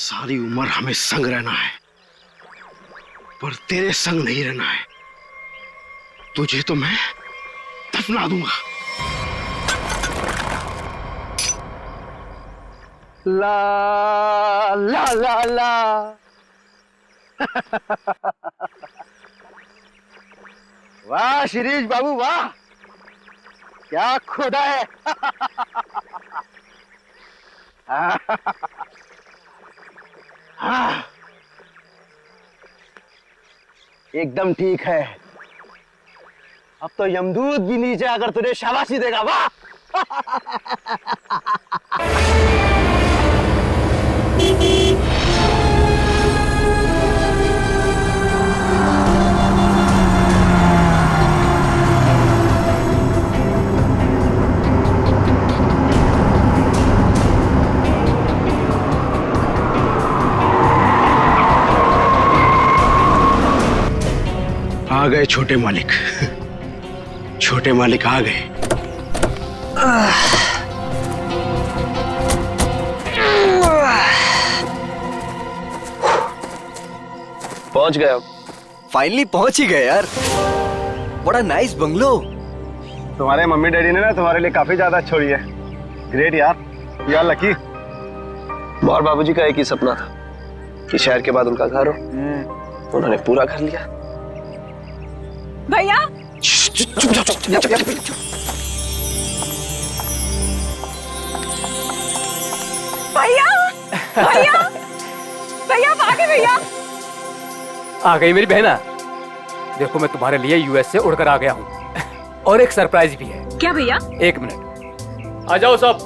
सारी उम्र हमें संग रहना है, पर तेरे संग नहीं रहना है। तुझे तो मैं दफना दूंगा। ला ला ला ला। वाह शिरीष बाबू वाह, क्या खोदा है। एकदम ठीक है। अब तो यमदूत भी नीचे आकर तुझे शाबाशी देगा। वाह। आ गए छोटे मालिक। छोटे मालिक आ गए। पहुंच गए अब। फाइनली पहुंच ही गए यार। बड़ा नाइस बंगलो। तुम्हारे मम्मी डैडी ने ना तुम्हारे लिए काफी ज्यादा छोड़ी है। ग्रेट यार, यार लकी। और बाबूजी का एक ही सपना था कि शहर के बाद उनका घर हो। उन्होंने पूरा कर लिया। भैया भैया भैया भैया भागे भैया। आ गई मेरी बहना। देखो मैं तुम्हारे लिए यूएस से उड़कर आ गया हूँ और एक सरप्राइज भी है। क्या भैया? एक मिनट, आ जाओ सब।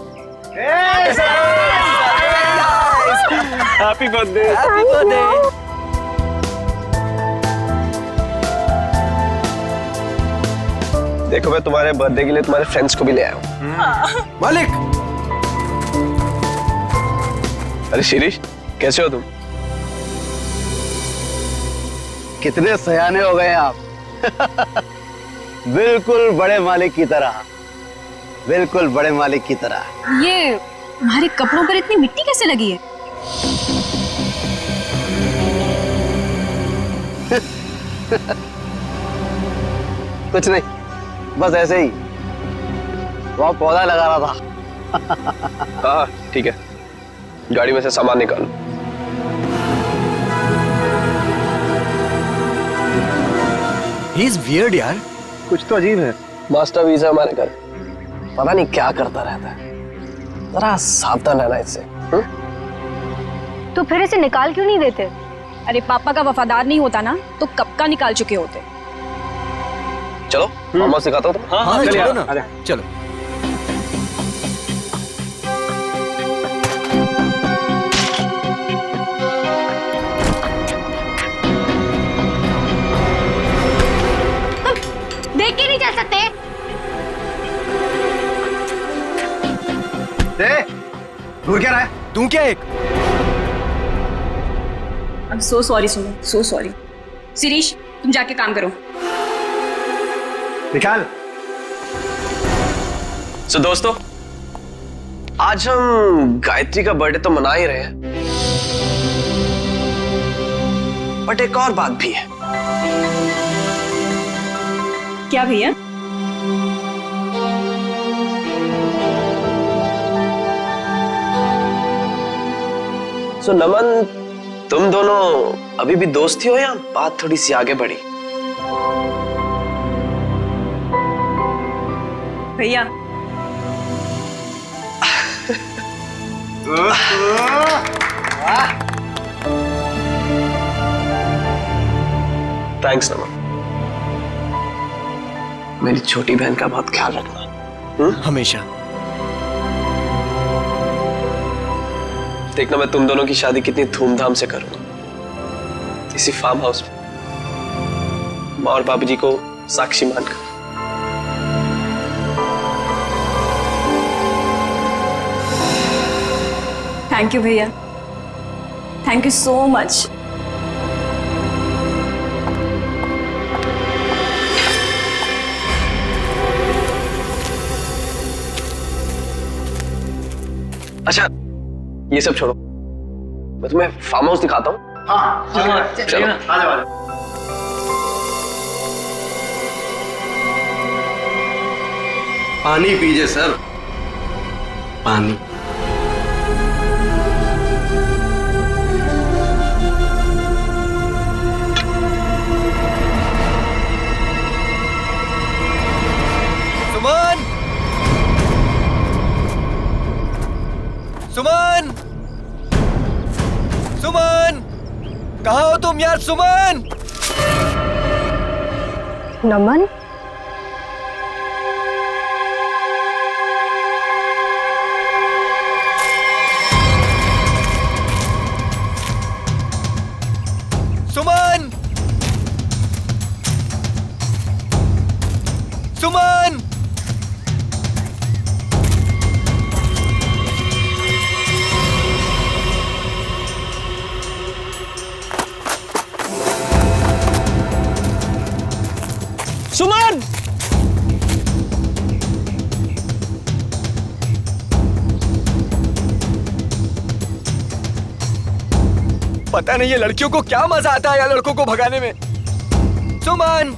Happy birthday. Happy birthday. देखो मैं तुम्हारे बर्थडे के लिए तुम्हारे फ्रेंड्स को भी ले आया हूँ। मालिक। अरे शिरीष, कैसे हो तुम? कितने सयाने हो गए आप। बिल्कुल बड़े मालिक की तरह, बिल्कुल बड़े मालिक की तरह। ये तुम्हारे कपड़ों पर इतनी मिट्टी कैसे लगी है? कुछ नहीं, बस ऐसे ही वहाँ पौधा लगा रहा था। हाँ ठीक है, गाड़ी में से सामान निकालो। ही इज वियर्ड यार। कुछ तो अजीब है। मास्टर वीजा हमारे घर, पता नहीं क्या करता रहता है। जरा सावधान रहना इससे। तो फिर इसे निकाल क्यों नहीं देते? अरे पापा का वफादार नहीं होता ना तो कब का निकाल चुके होते। चलो मामा सिखाता हूँ। हाँ चलो ना, चलो। देख के नहीं चल सकते? दूर क्या रहा है? तू क्या एक? I'm so sorry सुनो, so sorry। शिरीष तुम जाके काम करो। निकाल। सो दोस्तों, आज हम गायत्री का बर्थडे तो मना ही रहे हैं, बट एक और बात भी है। क्या भैया? सो नमन, तुम दोनों अभी भी दोस्त ही हो या बात थोड़ी सी आगे बढ़ी? भैया थैंक्स नमन। मेरी छोटी बहन का बहुत ख्याल रखना। हमेशा। देखना मैं तुम दोनों की शादी कितनी धूमधाम से करूंगा, इसी फार्म हाउस में, माँ और बाबूजी को साक्षी मानकर। थैंक यू भैया, थैंक यू सो मच। अच्छा ये सब छोड़ो, मैं तुम्हें फार्म हाउस दिखाता हूँ। हाँ चलो पानी पीजिए सर, पानी। सुमन, सुमन, सुमन, कहाँ हो तुम यार? सुमन, नमन, सुमन, सुमन, सुमन, पता नहीं ये लड़कियों को क्या मजा आता है यार लड़कों को भगाने में। सुमन,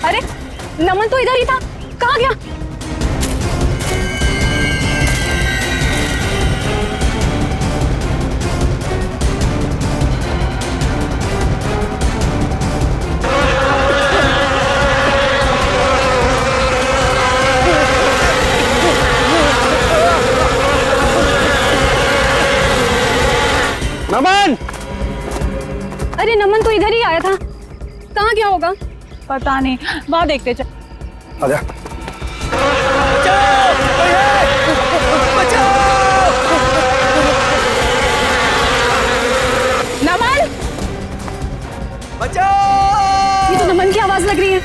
अरे नमन तो इधर ही था, कहाँ गया? नमन, अरे नमन तो इधर ही आया था, कहाँ गया होगा? पता नहीं, वहां देखते चल। आजा। नमन, बचाओ! ये तो नमन की आवाज लग रही है।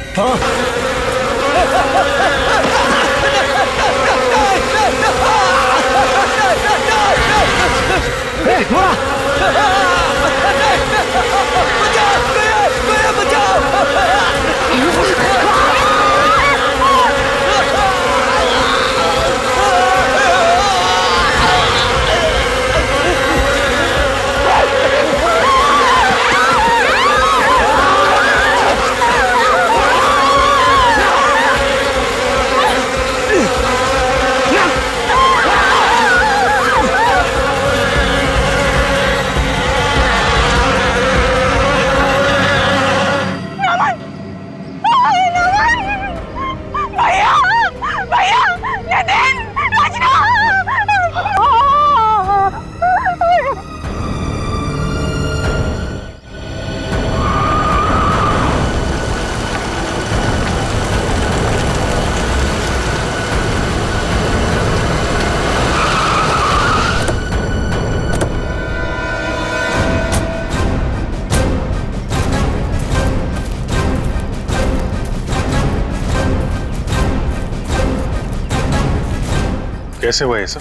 कैसे हुआ ये सब?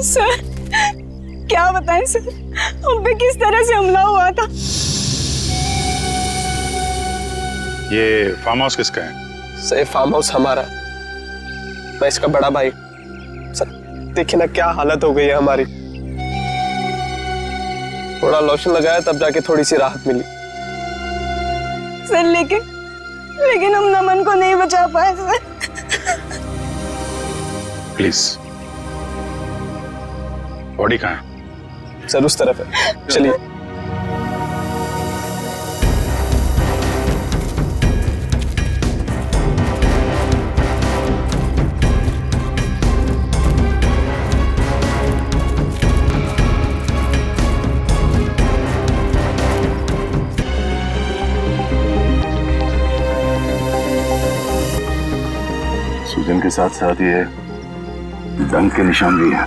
सर क्या बताएं सर, हम पे किस तरह से हमला हुआ था। ये फार्म हाउस किसका है? सर फार्म हाउस हमारा, मैं इसका बड़ा भाई। सर देखिए ना क्या हालत हो गई है हमारी। थोड़ा लोशन लगाया तब जाके थोड़ी सी राहत मिली। सर लेकिन हम नमन को नहीं बचा पाए सर। प्लीज, बॉडी कहाँ है? सर उस तरफ है, चलिए। जिनके साथ साथ ये डंक के निशान भी हैं।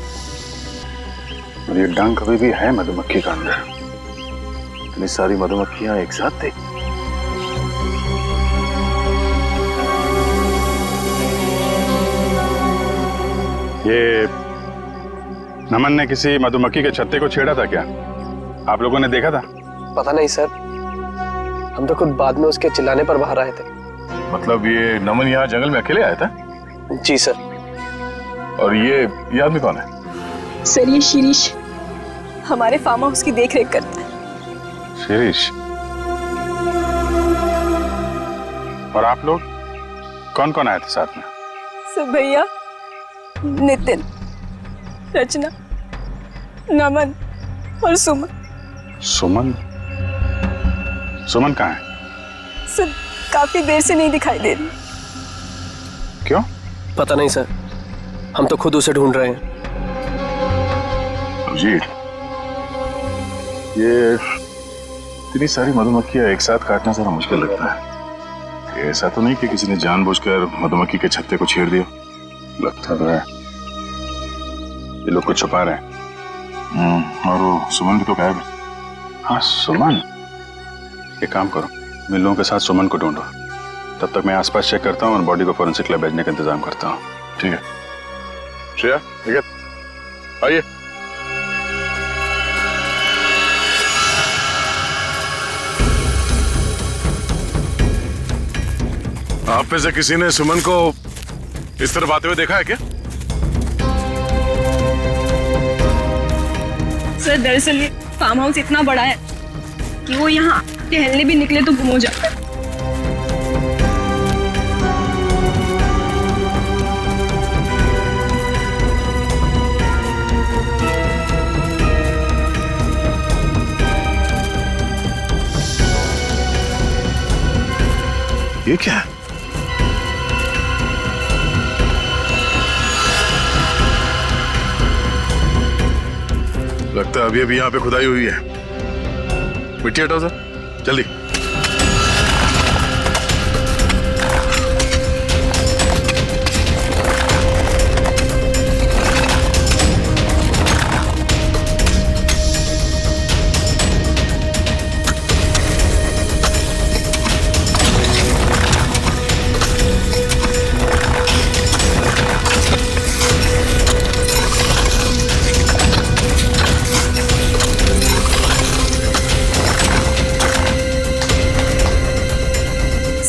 और ये डंक अभी भी है मधुमक्खी का अंदर। इतनी सारी मधुमक्खियां एक साथ थी। ये नमन ने किसी मधुमक्खी के छत्ते को छेड़ा था क्या? आप लोगों ने देखा था? पता नहीं सर, हम तो खुद बाद में उसके चिल्लाने पर बाहर आए थे। मतलब ये नमन यहाँ जंगल में अकेले आया था? जी सर। और ये आदमी कौन है? सर ये शिरीष हमारे फार्म हाउस की देख रेख करता है। शिरीष। और आप लोग कौन कौन आए थे साथ में? सर भैया, नितिन, रचना, नमन और सुमन। सुमन? सुमन कहाँ है? सर काफी देर से नहीं दिखाई दे रही। क्यों? पता नहीं सर, हम तो खुद उसे ढूंढ रहे हैं। जी, ये इतनी सारी मधुमक्खियां एक साथ काटना जरा मुश्किल लगता है। ऐसा तो नहीं कि किसी ने जानबूझकर मधुमक्खी के छत्ते को छेड़ दिया। लगता तो है ये लोग कुछ छुपा रहे हैं। और वो सुमन भी तो गायब है। हाँ सुमन, एक काम करो, इन लोगों के साथ सुमन को ढूंढो। तब तक मैं आसपास चेक करता हूँ और बॉडी को फोरेंसिक लैब भेजने का इंतजाम करता हूँ। ठीक है श्रेया, ठीक है, आइए। आप में से किसी ने सुमन को इस तरफ आते हुए देखा है क्या? सर दरअसल ये फार्म हाउस इतना बड़ा है कि वो यहाँ टहलने भी निकले तो गुम हो जाता है। ये क्या है? लगता है अभी अभी यहाँ पे खुदाई हुई है। मिट्टी हटाओ सर, जल्दी।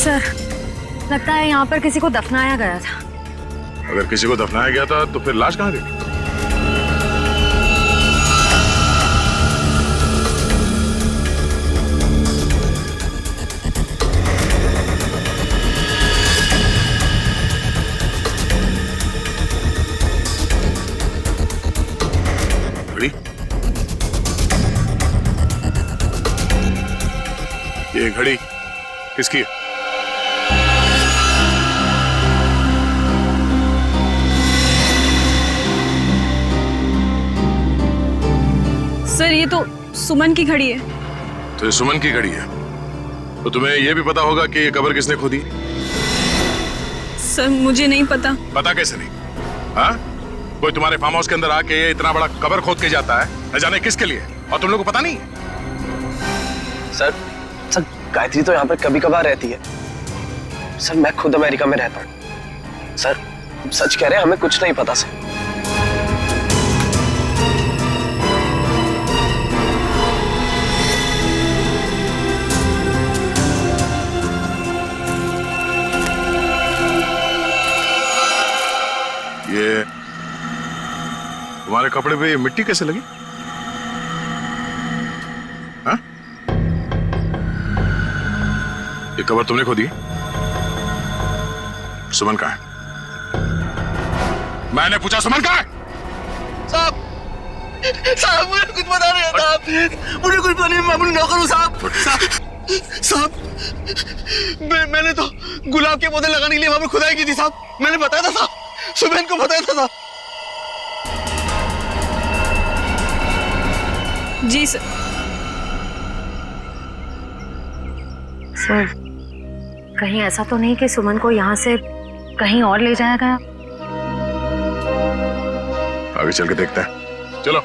सर लगता है यहाँ पर किसी को दफनाया गया था। अगर किसी को दफनाया गया था तो फिर लाश कहाँ गई? घड़ी? ये घड़ी किसकी है? सर ये तो सुमन की घड़ी है। तो ये सुमन की घड़ी है, तो तुम्हें यह भी पता होगा कि ये कब्र किसने खोदी? सर मुझे नहीं पता। पता कैसे नहीं? हाँ? कोई तुम्हारे फार्म हाउस के अंदर आके ये इतना बड़ा कब्र खोद के जाता है, न जाने किसके लिए, और तुम लोगों को पता नहीं? सर गायत्री तो यहाँ पर कभी कभार रहती है। सर मैं खुद अमेरिका में रहता हूँ। सर सच कह रहे हैं, हमें कुछ नहीं पता सर। ये तुम्हारे कपड़े पे मिट्टी कैसे लगी? हाँ? ये कब्र तुमने खोदी? सुमन कहाँ है? मैंने पूछा सुमन कहाँ है? साहब मुझे कुछ पता नहीं है साहब, मुझे कुछ पता नहीं, मैं नौकर हूँ साहब। साहब मैंने तो गुलाब के पौधे लगाने के लिए वहां पर खुदाई की थी साहब। मैंने बताया था साहब, सुबह को बताया था साहब। जी सर। सर कहीं ऐसा तो नहीं कि सुमन को यहाँ से कहीं और ले जाया गया। आगे चल के देखते हैं, चलो।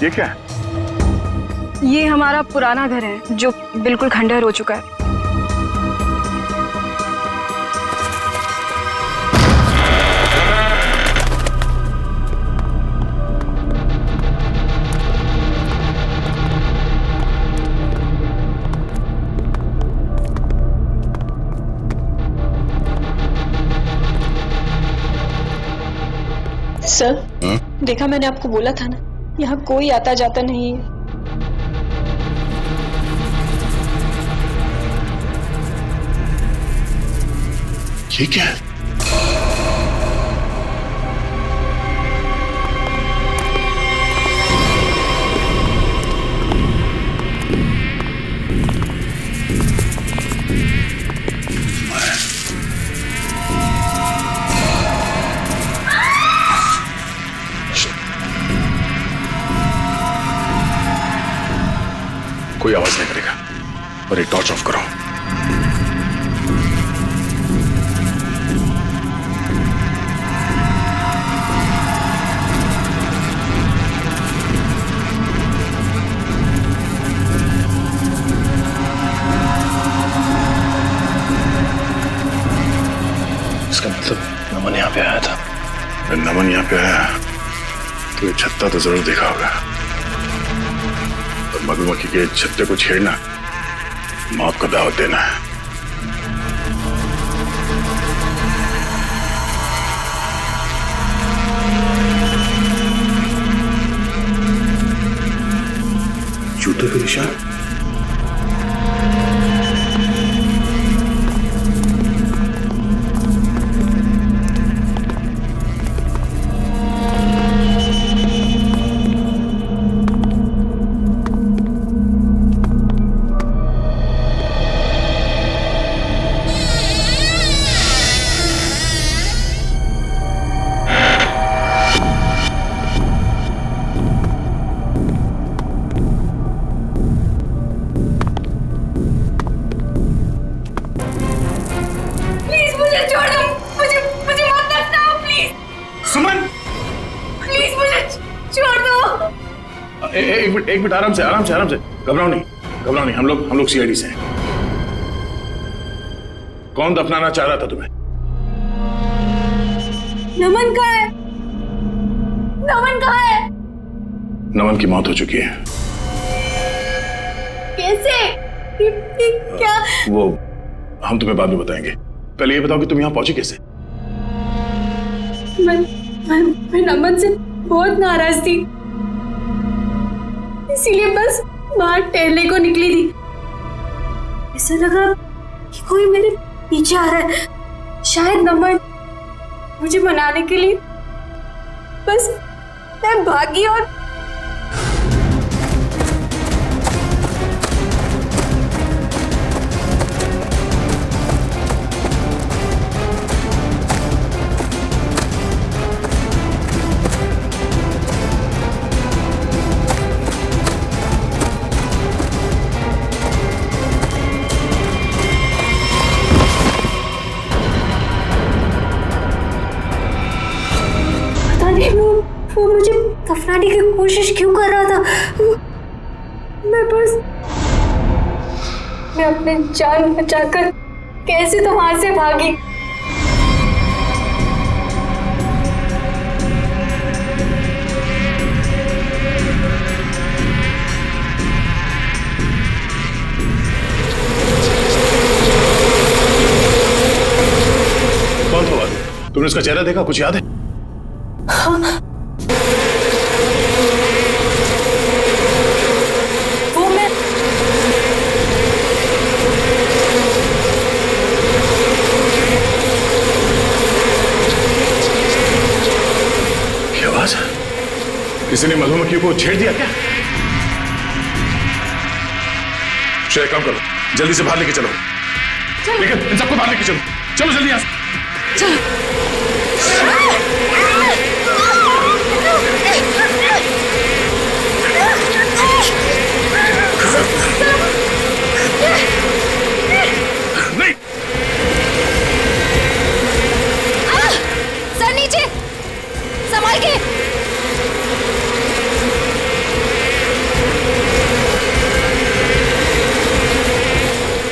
ये क्या है? ये हमारा पुराना घर है जो बिल्कुल खंडहर हो चुका है। सर, देखा मैंने आपको बोला था ना, यहाँ कोई आता जाता नहीं है। ये क्या है? कोई आवाज नहीं करेगा और ये टॉर्च ऑफ करो। इसका मतलब नमन यहाँ पे आया था। अगर नमन यहाँ पे आया तो ये छत्ता तो जरूर देखा होगा। और मधुमक्खी के छत्ते को छेड़ना मौत को दावत देना है। जूते के निशान। एक मिनट आराम से घबराओ नहीं। हम लोग सीआईडी से हैं। कौन दफनाना चाह रहा था तुम्हें? नमन कहाँ है? नमन कहाँ है? नमन की मौत हो चुकी है। कैसे? क्या? वो हम तुम्हें बाद में बताएंगे। पहले ये बताओ कि तुम यहाँ पहुंची कैसे? मैं नमन से बहुत नाराज थी, इसीलिए बस बाहर टहलने को निकली थी। ऐसा लगा कि कोई मेरे पीछे आ रहा है। शायद नमन मुझे मनाने के लिए बस मैं भागी और वो मुझे दफनाने की कोशिश क्यों कर रहा था? मैं अपने जान बचाकर कैसे तो वहां से भागी। कौन था? तुमने उसका चेहरा देखा? कुछ याद है? हाँ। किसी ने मधुमक्खी को छेड़ दिया क्या? श्रेया, काम करो, जल्दी से बाहर लेके चलो। लेकिन इन सबको बाहर लेके चलो, चलो जल्दी यहाँ से। नहीं, सर नीचे, संभाल के।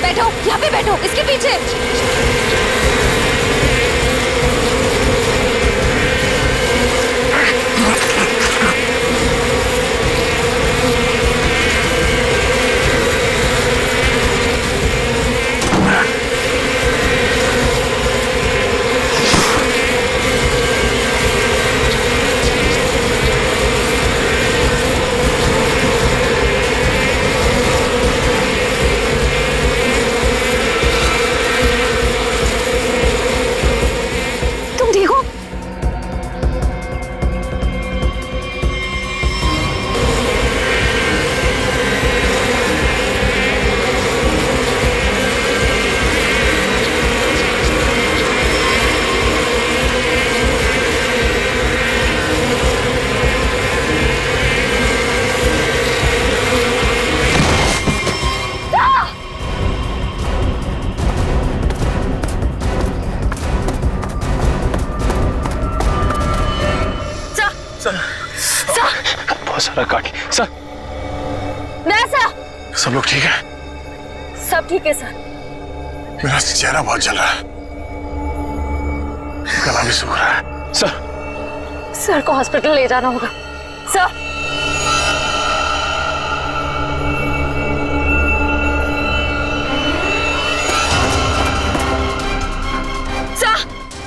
बैठो, यहाँ पे बैठो, इसके पीछे। तुम ठीक हो? बहुत सारा काटी सर। वैसा सब लोग ठीक है? सब ठीक है सर। मेरा चेहरा बहुत जल रहा है, गला भी सूख रहा है। सर को हॉस्पिटल ले जाना होगा। सर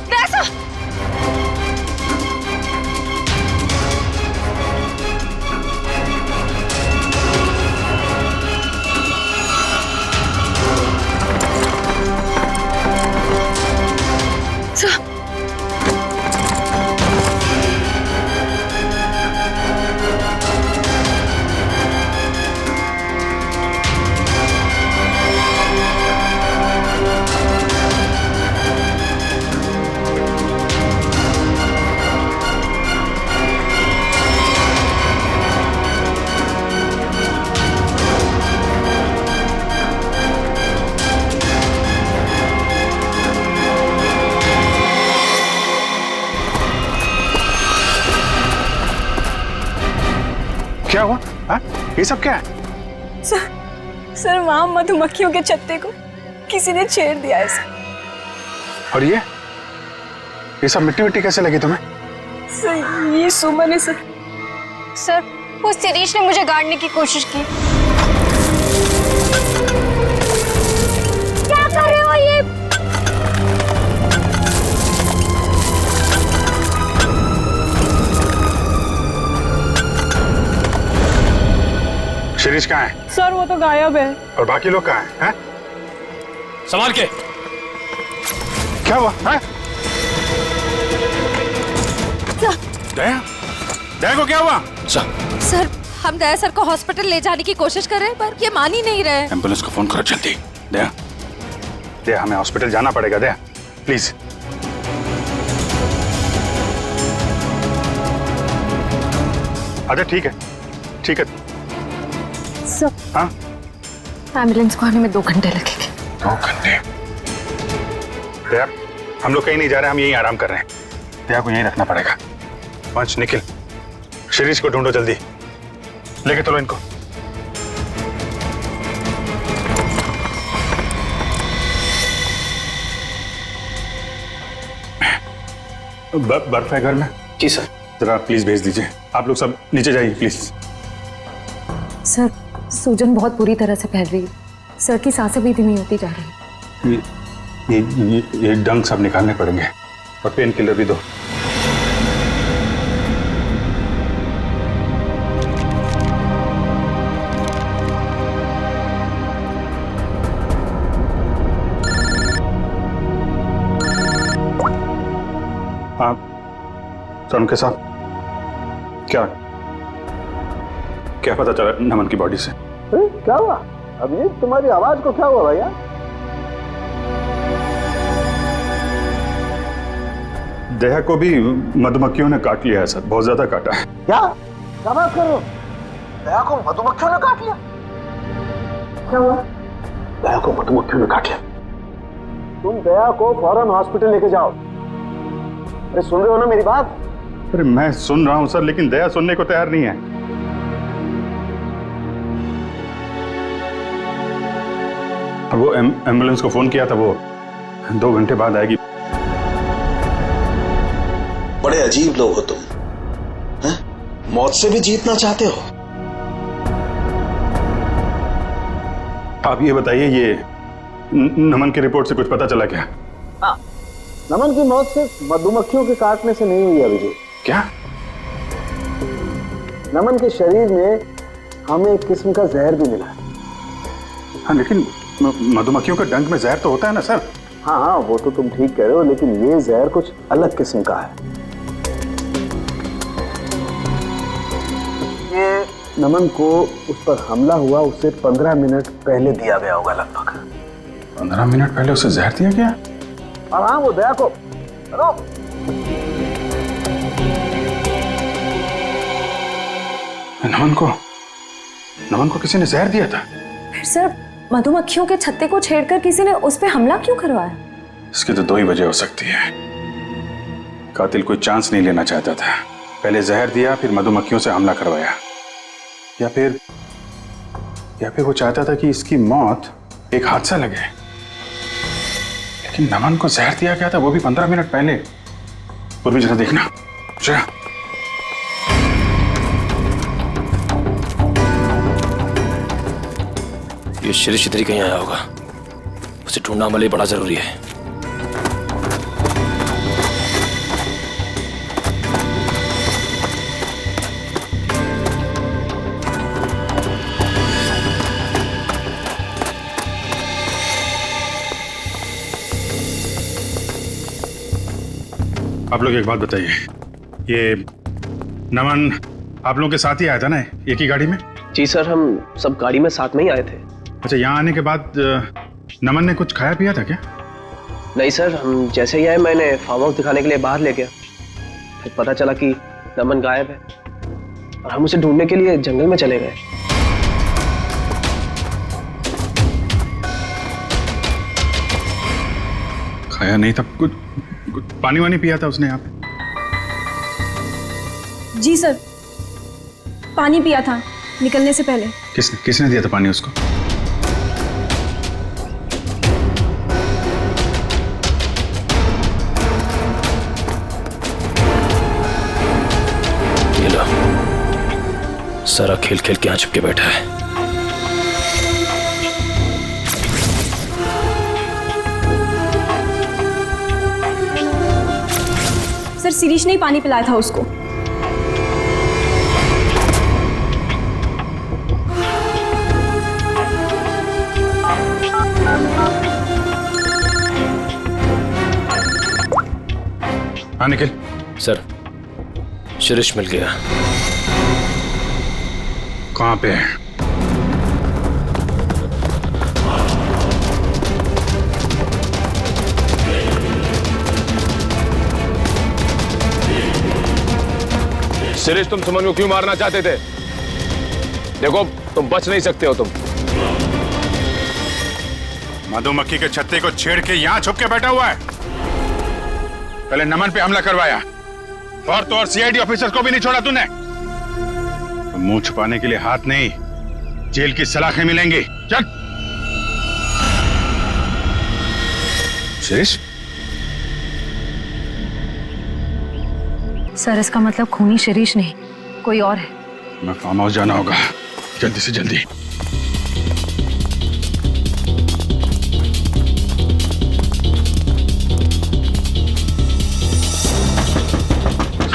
वैसा क्या हुआ? हाँ? ये सब क्या है? सर वहां मधुमक्खियों के छत्ते को किसी ने छेड़ दिया है सर। और ये सब मिट्टी मिट्टी कैसे लगी तुम्हें? सर ये सुमन है सर। सर उस शिरीष ने मुझे गाड़ने की कोशिश की। क्या कर रहे हो ये? शिरीष कहाँ है? सर वो तो गायब है। और बाकी लोग कहाँ हैं? हैं? संभाल के। क्या हुआ? हैं? दया? दया को क्या हुआ? सर हम दया सर को हॉस्पिटल ले जाने की कोशिश कर रहे हैं पर ये मान ही नहीं रहे। एम्बुलेंस को फोन करो जल्दी। दया, दया हमें हॉस्पिटल जाना पड़ेगा। दया प्लीज। अच्छा ठीक है, ठीक है। सर हाँ? एम्बुलेंस को आने में 2 घंटे लगेंगे। 2 घंटे? दया हम लोग कहीं नहीं जा रहे, हम यहीं आराम कर रहे हैं। दया को यहीं रखना पड़ेगा। पंच निखिल, शिरीष को ढूंढो जल्दी, लेके चलो इनको। बर्फ है घर में? जी सर। जरा प्लीज भेज दीजिए। आप लोग सब नीचे जाइए प्लीज। सर सूजन बहुत बुरी तरह से फैल रही है। सर की सांसें भी धीमी होती जा रही है। ये डंक सब निकालने पड़ेंगे और पेन किलर भी दो। हाँ सर, उनके साथ क्या? क्या पता चला नमन की बॉडी से? क्या हुआ अभिजीत, तुम्हारी आवाज को क्या हुआ भैया? दया को भी मधुमक्खियों ने काट लिया है सर, बहुत ज्यादा काटा है। क्या बात कर रहे हो? दया को मधुमक्खियों ने काट लिया? क्या हुआ? दया को मधुमक्खियों ने काट लिया। तुम दया को फौरन हॉस्पिटल लेके जाओ। अरे सुन रहे हो ना मेरी बात? अरे मैं सुन रहा हूं सर, लेकिन दया सुनने को तैयार नहीं है। वो एम्बुलेंस को फोन किया था, वो 2 घंटे बाद आएगी। बड़े अजीब लोग हो तुम, हैं? मौत से भी जीतना चाहते हो। आप ये बताइए, ये नमन की रिपोर्ट से कुछ पता चला क्या? हाँ, नमन की मौत सिर्फ मधुमक्खियों के काटने से नहीं हुई अभिजीत। क्या? नमन के शरीर में हमें एक किस्म का जहर भी मिला है। हाँ, लेकिन मधुमक्खियों के डंक में जहर तो होता है ना सर? हाँ, वो तो तुम ठीक कह रहे हो, लेकिन ये जहर कुछ अलग किस्म का है। ये नमन को उस पर हमला हुआ उससे 15 मिनट पहले दिया गया होगा लगभग। 15 मिनट पहले उसे जहर दिया गया? और हाँ, वो दया को नमन को किसी ने जहर दिया था? फिर सर मधुमक्खियों के छत्ते को छेड़कर किसी ने उस पे हमला क्यों करवाया? इसकी तो 2 ही वजह हो सकती है। कातिल कोई चांस नहीं लेना चाहता था, पहले जहर दिया फिर मधुमक्खियों से हमला करवाया, या फिर वो चाहता था कि इसकी मौत एक हादसा लगे। लेकिन नमन को जहर दिया गया था, वो भी 15 मिनट पहले। पूर्वी जरा देखना जरा। ये शिरीष इधर ही कहीं आया होगा, उसे ढूंढना हमारे लिए बड़ा जरूरी है। आप लोग एक बात बताइए, ये नमन आप लोगों के साथ ही आया था ना, एक ही गाड़ी में? जी सर, हम सब गाड़ी में साथ में ही आए थे। अच्छा, यहाँ आने के बाद नमन ने कुछ खाया पिया था क्या? नहीं सर, हम जैसे ही आए मैंने फार्म हाउस दिखाने के लिए बाहर ले गया, फिर पता चला कि नमन गायब है और हम उसे ढूंढने के लिए जंगल में चले गए। खाया नहीं था? कुछ पानी वानी पिया था उसने यहाँ पे? जी सर, पानी पिया था निकलने से पहले। किसने दिया था पानी उसको? ये लो, सारा खेल खेल के यहाँ छिपके बैठा है। सर शिरीष ने ही पानी पिलाया था उसको। हाँ निखिल। सर, शिरीष मिल गया। कहाँ पे है? शिरीष, तुम सुमन को क्यों मारना चाहते थे? देखो, तुम बच नहीं सकते हो। तुम मधुमक्खी के छत्ते को छेड़ के यहाँ छुप के बैठा हुआ है। पहले नमन पे हमला करवाया और तो और सीआईडी ऑफिसर को भी नहीं छोड़ा तूने। तो मुंह छुपाने के लिए हाथ नहीं, जेल की सलाखें मिलेंगी। चल शिरीष। सर इसका मतलब खूनी शिरीष नहीं, कोई और है। मैं फार्म हाउस जाना होगा, जल्दी से जल्दी।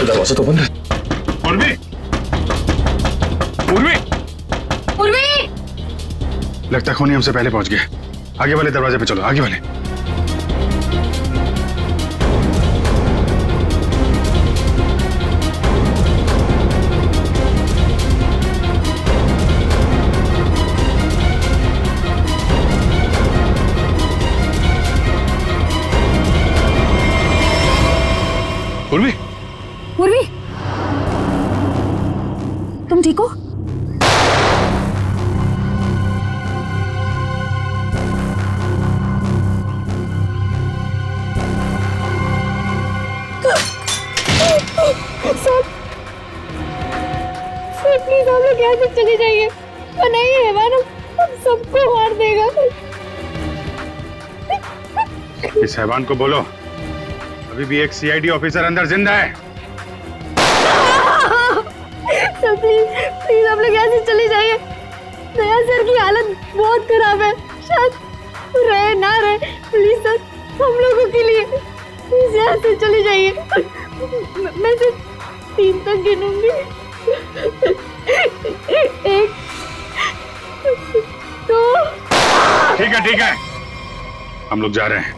दरवाजा तो बंद है। पूर्वी, पूर्वी, पूर्वी! लगता है खूनी हमसे पहले पहुंच गया। आगे वाले दरवाजे पे चलो, आगे वाले। पूर्वी, तुम ठीक हो? सर प्लीज हम लोग यहाँ से चले जाइए, वरना ये हैवान हम सबको मार देगा। इस हैवान को बोलो अभी भी एक सीआईडी ऑफिसर अंदर जिंदा है। सर प्लीज प्लीज हम लोग यहाँ से चले जाइए। दया सर की हालत बहुत खराब है, शायद रहे ना रहे। प्लीज सर हम लोगों के लिए प्लीज यहाँ से चले जाइए। मैं सिर्फ 3 तक गिनूंगी। 1 2। ठीक है हम लोग जा रहे हैं।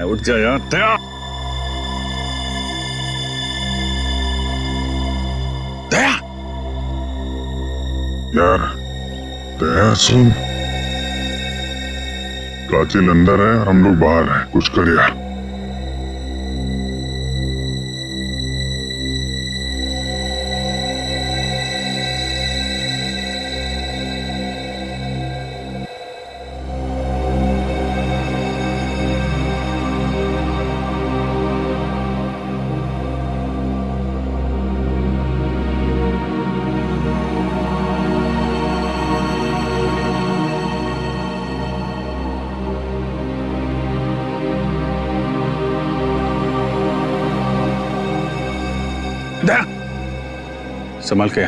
उठ जा यार। दया यार दया सुन, कातिल अंदर है, हम लोग बाहर हैं, कुछ कर यार। संभाल के।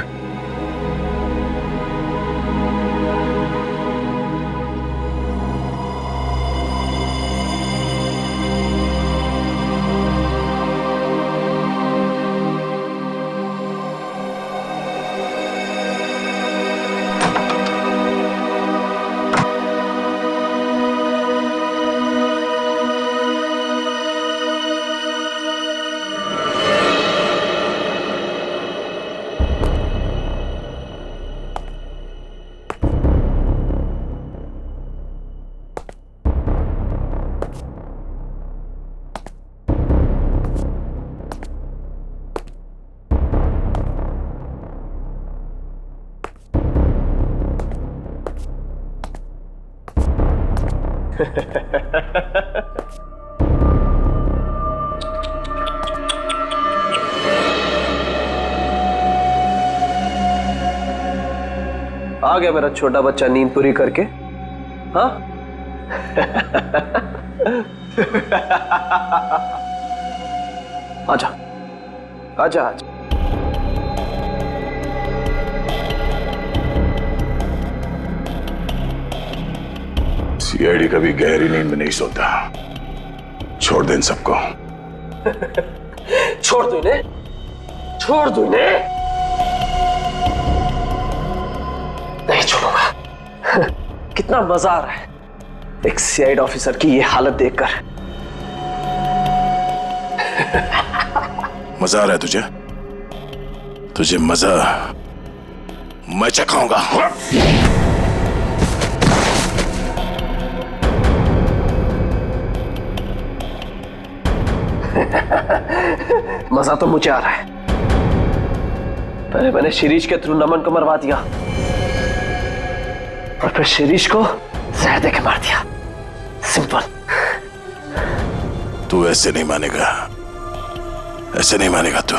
आ गया मेरा छोटा बच्चा नींद पूरी करके। हाँ आजा आजा आजा। सीआईडी कभी गहरी नींद में नहीं सोता। छोड़ दे इन सबको। छोड़ दो इन्हें, छोड़ दो इन्हें। नहीं छोड़ूंगा। कितना मजा आ रहा है एक सीआईडी ऑफिसर की ये हालत देखकर। मजा आ रहा है तुझे? तुझे मजा मैं चखाऊंगा। मजा तो मुझे आ रहा है। पहले मैंने शिरीष के थ्रू नमन को मरवा दिया और फिर शिरीष को जहर देके मार दिया। सिंपल। तू ऐसे नहीं मानेगा, ऐसे नहीं मानेगा तू।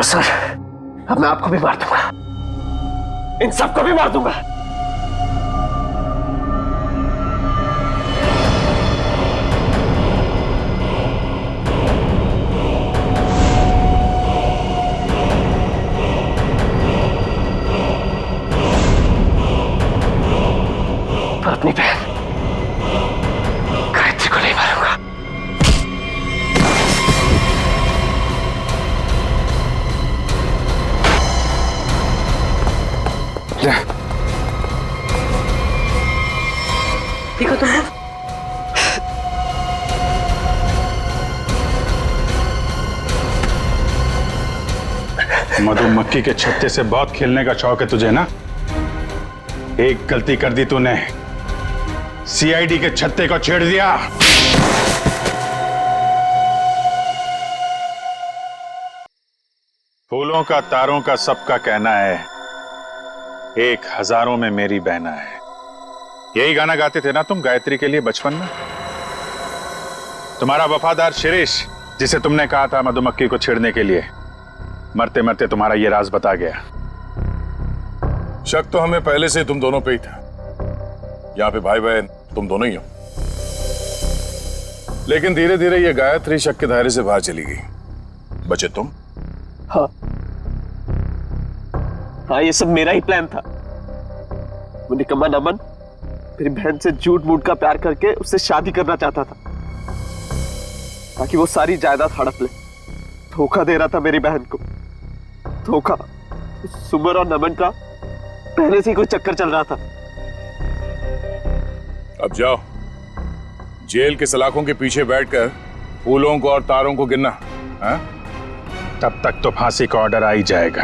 सर अब मैं आपको भी मार दूंगा, इन सबको भी मार दूंगा। पर अपनी बहन गायत्री को नहीं मारूंगा। देखो तुम लोग, मधुमक्खी के छत्ते से बहुत खेलने का शौक है तुझे ना? एक गलती कर दी तूने, सीआईडी के छत्ते को छेड़ दिया। फूलों का तारों का सबका कहना है, एक हजारों में मेरी बहना है। यही गाना गाते थे ना तुम गायत्री के लिए बचपन में? तुम्हारा वफादार शिरीष, जिसे तुमने कहा था मधुमक्खी को छेड़ने के लिए, मरते मरते तुम्हारा ये राज बता गया। शक तो हमें पहले से तुम दोनों पे ही था। यहाँ पे भाई बहन तुम दोनों ही हो। लेकिन धीरे धीरे ये गायत्री शक के दायरे से बाहर चली गई। बचे तुम। हाँ हाँ, ये सब मेरा ही प्लान था। वो निकम्मा नमन मेरी बहन से झूठ मूठ का प्यार करके उससे शादी करना चाहता था ताकि वो सारी जायदाद हड़प ले। धोखा दे रहा था मेरी बहन को। धोखा। सुमर और नमन का पहले से ही कोई चक्कर चल रहा था। अब जाओ, जेल के सलाखों के पीछे बैठकर फूलों को और तारों को गिनना। हाँ? तब तक तो फांसी का ऑर्डर आ ही जाएगा।